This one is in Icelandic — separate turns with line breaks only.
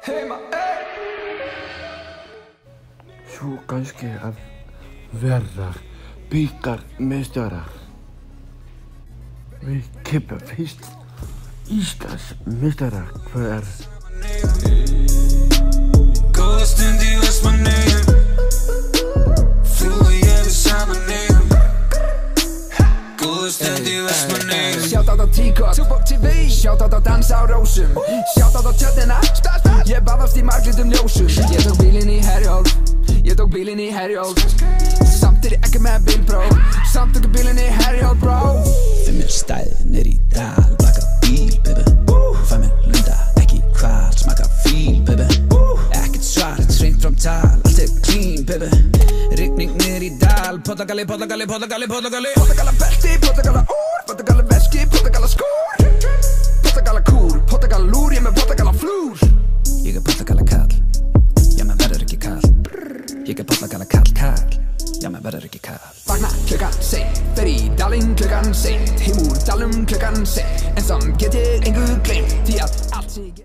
heima,
Svo kannski að verða bikarmeistarar. Við kippa fyrst Íslandsmeistarar hver.
Góða stund í Vestmannaeyjum, þú og ég við sama neyjum. Góða stund í Vestmannaeyjum.
Shoutout á T-Cot, Tupac TV, shoutout á Dansa á Rósum, shoutout á Tjörnina, ég baðast í marglitum ljósum. Ég tók bílinn í Herjólf, ég tók bílinn í Herjólf. Samt ekki með bílpróf, samt tók bílinn í Herjólf, bro.
Fimmir stæðnir í dal, blaka bíl, baby. Fæ mér lunda, ekki hval, smaka fíl, baby. Ekkert svart, hreint fram tal, allt clean, baby. Rigning niður í dal, Portugali, Portugali, Portugali, Portugali.
Portugala belti, Portugala úr, Portugala veski, Portugala skór. Portugala kúr, Portugala lúr, ég með Portugala flúr.
Ég Portugala kall, já menn verður ekki kall. Ég Portugala kall, já menn verður ekki kall.
Vakna klukkan seint, fer í dalinn klukkan seint, heim úr dalum klukkan seint, en samt get ég engu gleymt, því að allt sem ég